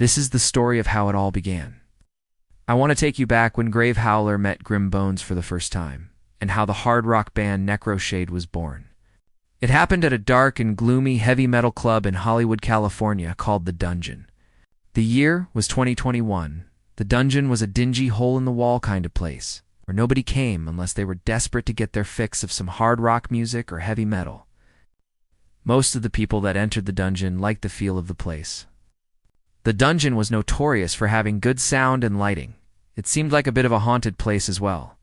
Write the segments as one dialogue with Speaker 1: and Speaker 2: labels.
Speaker 1: This is the story of how it all began. I want to take you back when Grave Howler met Grim Bones for the first time, and how the hard rock band Necroshade was born. It happened at a dark and gloomy heavy metal club in Hollywood, California called The Dungeon. The year was 2021. The Dungeon was a dingy hole-in-the-wall kind of place, where nobody came unless they were desperate to get their fix of some hard rock music or heavy metal. Most of the people that entered the Dungeon liked the feel of the place. The Dungeon was notorious for having good sound and lighting. It seemed like a bit of a haunted place as well.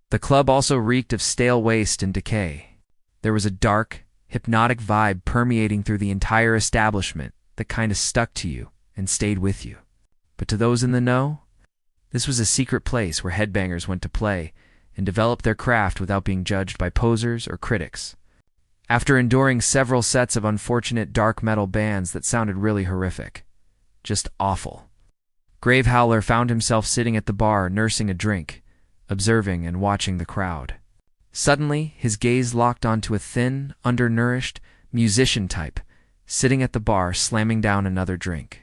Speaker 1: The club also reeked of stale waste and decay. There was a dark, hypnotic vibe permeating through the entire establishment that kind of stuck to you and stayed with you. But to those in the know, this was a secret place where headbangers went to play and develop their craft without being judged by posers or critics. After enduring several sets of unfortunate dark metal bands that sounded really horrific, just awful, Grave Howler found himself sitting at the bar nursing a drink, observing and watching the crowd. Suddenly, his gaze locked onto a thin, undernourished musician type sitting at the bar slamming down another drink.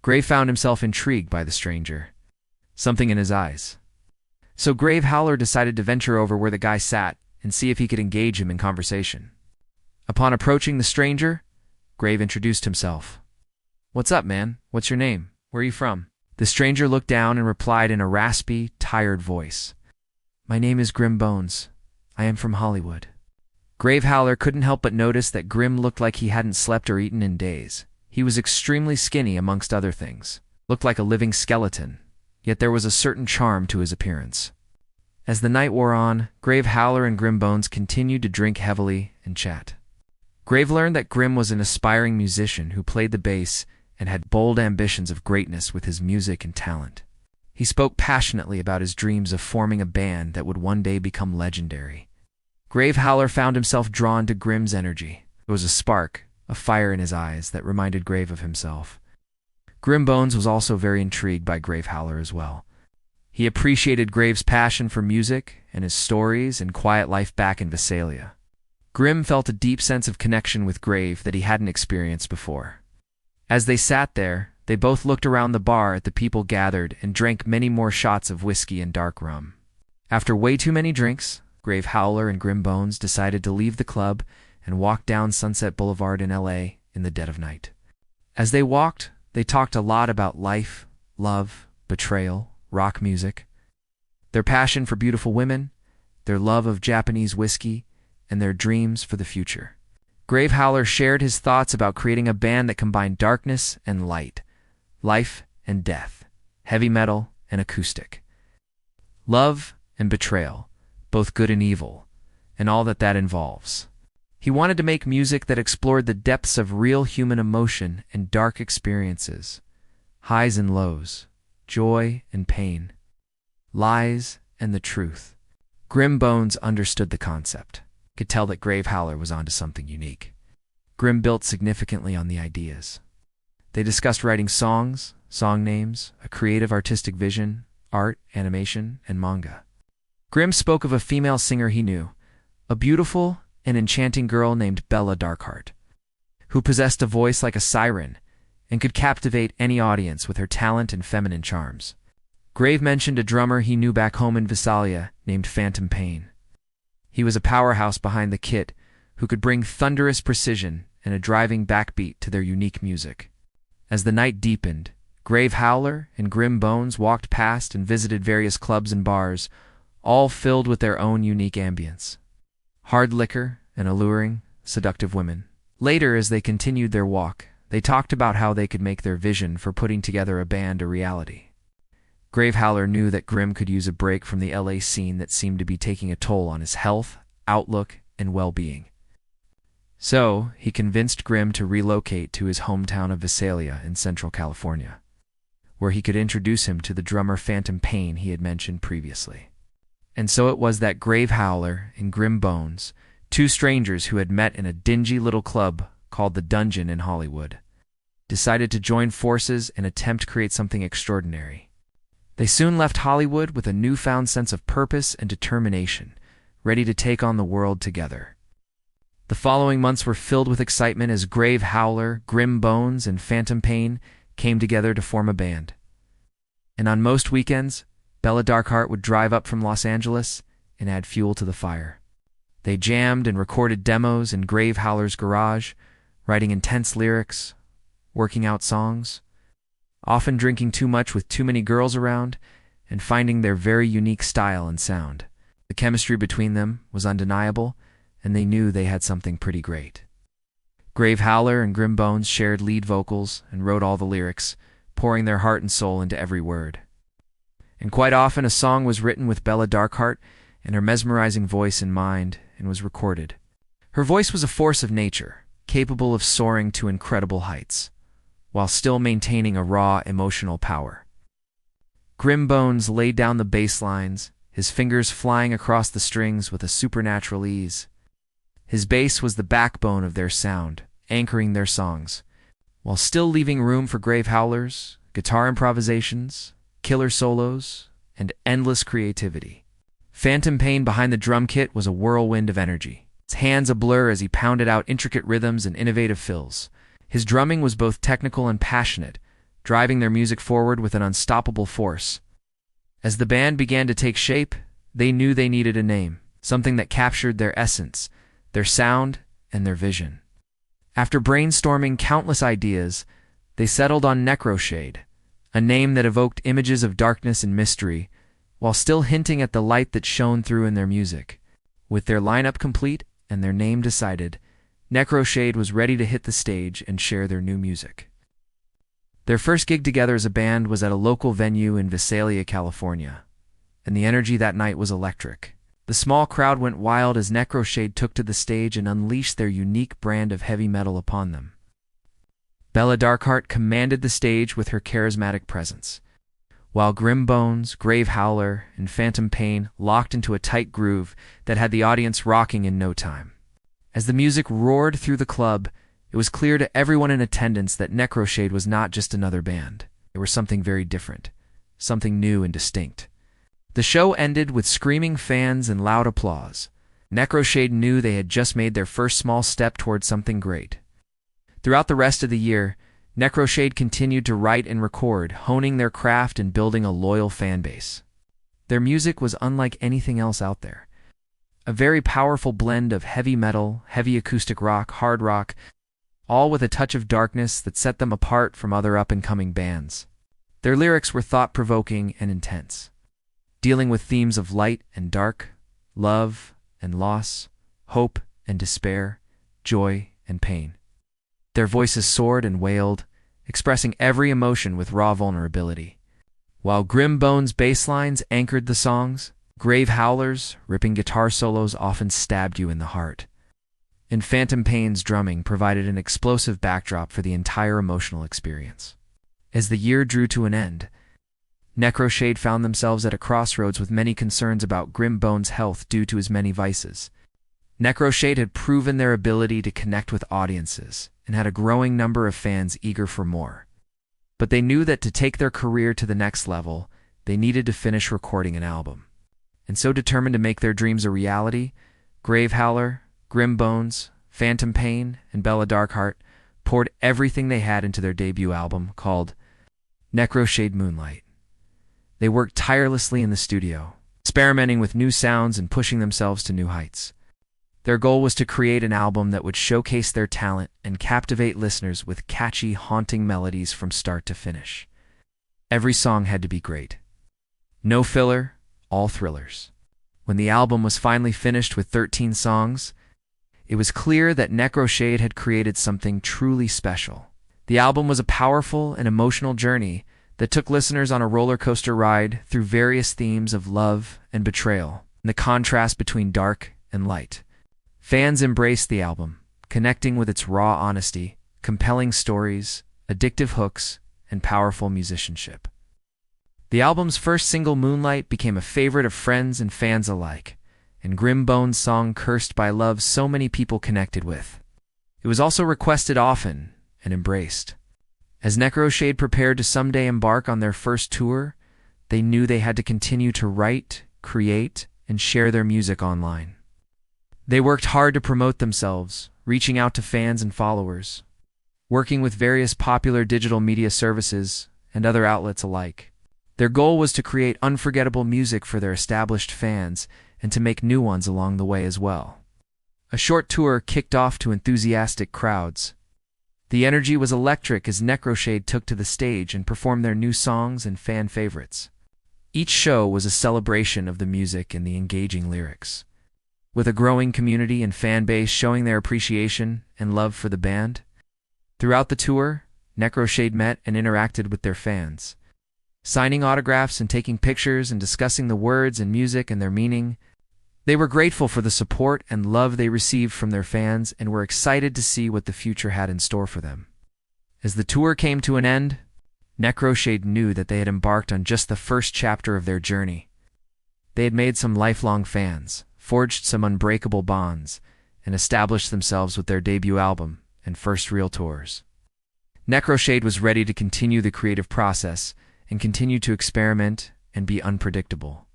Speaker 1: Grave found himself intrigued by the stranger, something in his eyes. So Grave Howler decided to venture over where the guy sat and see if he could engage him in conversation. Upon approaching the stranger, Grave introduced himself. "What's up, man? What's your name? Where are you from?" The stranger looked down and replied in a raspy, tired voice. "My name is Grim Bones. I am from Hollywood." Grave Howler couldn't help but notice that Grim looked like he hadn't slept or eaten in days. He was extremely skinny amongst other things, looked like a living skeleton, yet there was a certain charm to his appearance. As the night wore on, Grave Howler and Grim Bones continued to drink heavily and chat. Grave learned that Grim was an aspiring musician who played the bass and had bold ambitions of greatness with his music and talent. He spoke passionately about his dreams of forming a band that would one day become legendary. Grave Howler found himself drawn to Grim's energy. There was a spark, a fire in his eyes that reminded Grave of himself. Grim Bones was also very intrigued by Grave Howler as well. He appreciated Grave's passion for music and his stories and quiet life back in Visalia. Grim felt a deep sense of connection with Grave that he hadn't experienced before. As they sat there, they both looked around the bar at the people gathered and drank many more shots of whiskey and dark rum. After way too many drinks, Grave Howler and Grim Bones decided to leave the club and walk down Sunset Boulevard in LA in the dead of night. As they walked, they talked a lot about life, love, betrayal, rock music, their passion for beautiful women, their love of Japanese whiskey, and their dreams for the future. Grave Howler shared his thoughts about creating a band that combined darkness and light, life and death, heavy metal and acoustic, love and betrayal, both good and evil, and all that involves. He wanted to make music that explored the depths of real human emotion and dark experiences, highs and lows, joy and pain, lies and the truth. Grim Bones understood the concept, could tell that Grave Howler was onto something unique. Grim built significantly on the ideas. They discussed writing songs, song names, a creative artistic vision, art, animation, and manga. Grim spoke of a female singer he knew, a beautiful and enchanting girl named Bella Darkheart, who possessed a voice like a siren and could captivate any audience with her talent and feminine charms. Grave mentioned a drummer he knew back home in Visalia named Phantom Pain. He was a powerhouse behind the kit who could bring thunderous precision and a driving backbeat to their unique music. As the night deepened, Grave Howler and Grim Bones walked past and visited various clubs and bars, all filled with their own unique ambience. Hard liquor and alluring, seductive women. Later, as they continued their walk, they talked about how they could make their vision for putting together a band a reality. Grave Howler knew that Grim could use a break from the LA scene that seemed to be taking a toll on his health, outlook, and well-being. So, he convinced Grim to relocate to his hometown of Visalia in Central California, where he could introduce him to the drummer Phantom Pain he had mentioned previously. And so it was that Grave Howler and Grim Bones, two strangers who had met in a dingy little club called The Dungeon in Hollywood, decided to join forces and attempt to create something extraordinary. They soon left Hollywood with a newfound sense of purpose and determination, ready to take on the world together. The following months were filled with excitement as Grave Howler, Grim Bones, and Phantom Pain came together to form a band. And on most weekends, Bella Darkheart would drive up from Los Angeles and add fuel to the fire. They jammed and recorded demos in Grave Howler's garage, writing intense lyrics, working out songs, often drinking too much with too many girls around, and finding their very unique style and sound. The chemistry between them was undeniable, and they knew they had something pretty great. Grave Howler and Grim Bones shared lead vocals and wrote all the lyrics, pouring their heart and soul into every word. And quite often a song was written with Bella Darkheart and her mesmerizing voice in mind and was recorded. Her voice was a force of nature, capable of soaring to incredible heights, while still maintaining a raw emotional power. Grim Bones laid down the bass lines, his fingers flying across the strings with a supernatural ease. His bass was the backbone of their sound, anchoring their songs, while still leaving room for Grave Howlers, guitar improvisations, killer solos, and endless creativity. Phantom Pain behind the drum kit was a whirlwind of energy, his hands a blur as he pounded out intricate rhythms and innovative fills. His drumming was both technical and passionate, driving their music forward with an unstoppable force. As the band began to take shape, they knew they needed a name, something that captured their essence, their sound, and their vision. After brainstorming countless ideas, they settled on Necroshade, a name that evoked images of darkness and mystery, while still hinting at the light that shone through in their music. With their lineup complete and their name decided, Necroshade was ready to hit the stage and share their new music. Their first gig together as a band was at a local venue in Visalia, California, and the energy that night was electric. The small crowd went wild as Necroshade took to the stage and unleashed their unique brand of heavy metal upon them. Bella Darkheart commanded the stage with her charismatic presence, while Grim Bones, Grave Howler, and Phantom Pain locked into a tight groove that had the audience rocking in no time. As the music roared through the club, it was clear to everyone in attendance that Necroshade was not just another band. They were something very different, something new and distinct. The show ended with screaming fans and loud applause. Necroshade knew they had just made their first small step towards something great. Throughout the rest of the year, Necroshade continued to write and record, honing their craft and building a loyal fan base. Their music was unlike anything else out there. A very powerful blend of heavy metal, heavy acoustic rock, hard rock, all with a touch of darkness that set them apart from other up-and-coming bands. Their lyrics were thought-provoking and intense, dealing with themes of light and dark, love and loss, hope and despair, joy and pain. Their voices soared and wailed, expressing every emotion with raw vulnerability. While Grim Bones' bass lines anchored the songs, Grave Howlers' ripping guitar solos often stabbed you in the heart. And Phantom Pain's drumming provided an explosive backdrop for the entire emotional experience. As the year drew to an end, Necroshade found themselves at a crossroads with many concerns about Grim Bones' health due to his many vices. Necroshade had proven their ability to connect with audiences and had a growing number of fans eager for more. But they knew that to take their career to the next level, they needed to finish recording an album. And so determined to make their dreams a reality, Grave Howler, Grim Bones, Phantom Pain, and Bella Darkheart poured everything they had into their debut album called Necroshade Moonlight. They worked tirelessly in the studio, experimenting with new sounds and pushing themselves to new heights. Their goal was to create an album that would showcase their talent and captivate listeners with catchy, haunting melodies from start to finish. Every song had to be great. No filler, all thrillers. When the album was finally finished with 13 songs, it was clear that Necroshade had created something truly special. The album was a powerful and emotional journey that took listeners on a roller coaster ride through various themes of love and betrayal, and the contrast between dark and light. Fans embraced the album, connecting with its raw honesty, compelling stories, addictive hooks, and powerful musicianship. The album's first single, Moonlight, became a favorite of friends and fans alike, and Grim Bones' song Cursed by Love so many people connected with. It was also requested often and embraced. As Necroshade prepared to someday embark on their first tour, they knew they had to continue to write, create, and share their music online. They worked hard to promote themselves, reaching out to fans and followers. working with various popular digital media services and other outlets alike. Their goal was to create unforgettable music for their established fans and to make new ones along the way as well. A short tour kicked off to enthusiastic crowds. The energy was electric as Necroshade took to the stage and performed their new songs and fan favorites. Each show was a celebration of the music and the engaging lyrics. With a growing community and fan base showing their appreciation and love for the band, throughout the tour, Necroshade met and interacted with their fans, signing autographs and taking pictures and discussing the words and music and their meaning. They were grateful for the support and love they received from their fans and were excited to see what the future had in store for them. As the tour came to an end, Necroshade knew that they had embarked on just the first chapter of their journey. They had made some lifelong fans, forged some unbreakable bonds, and established themselves with their debut album and first real tours. Necroshade was ready to continue the creative process and continue to experiment and be unpredictable.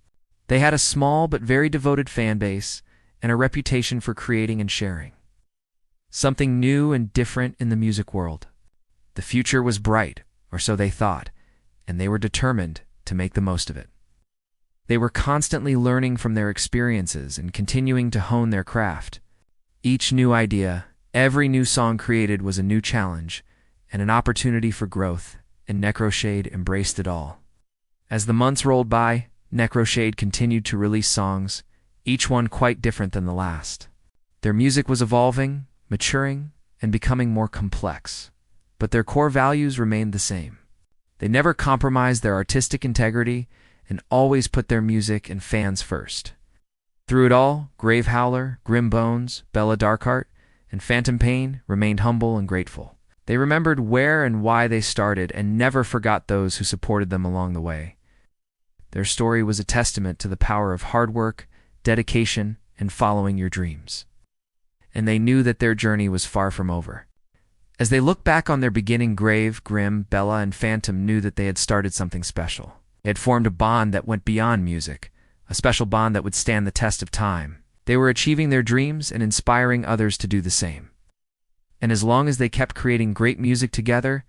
Speaker 1: They had a small but very devoted fan base and a reputation for creating and sharing something new and different in the music world. The future was bright, or so they thought, and they were determined to make the most of it. They were constantly learning from their experiences and continuing to hone their craft. Each new idea, every new song created was a new challenge and an opportunity for growth, and Necroshade embraced it all. As the months rolled by, Necroshade continued to release songs, each one quite different than the last. Their music was evolving, maturing, and becoming more complex, but their core values remained the same. They never compromised their artistic integrity and always put their music and fans first. Through it all, Grave Howler, Grim Bones, Bella Darkheart, and Phantom Pain remained humble and grateful. They remembered where and why they started and never forgot those who supported them along the way. Their story was a testament to the power of hard work, dedication, and following your dreams. And they knew that their journey was far from over. As they looked back on their beginning, Grave, Grim, Bella, and Phantom knew that they had started something special. They had formed a bond that went beyond music, a special bond that would stand the test of time. They were achieving their dreams and inspiring others to do the same. And as long as they kept creating great music together,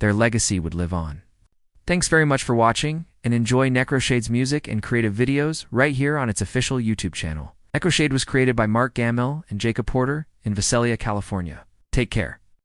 Speaker 1: their legacy would live on. Thanks very much for watching, and enjoy Necroshade's music and creative videos right here on its official YouTube channel. Necroshade was created by Mark Gammill and Jacob Porter in Visalia, California. Take care.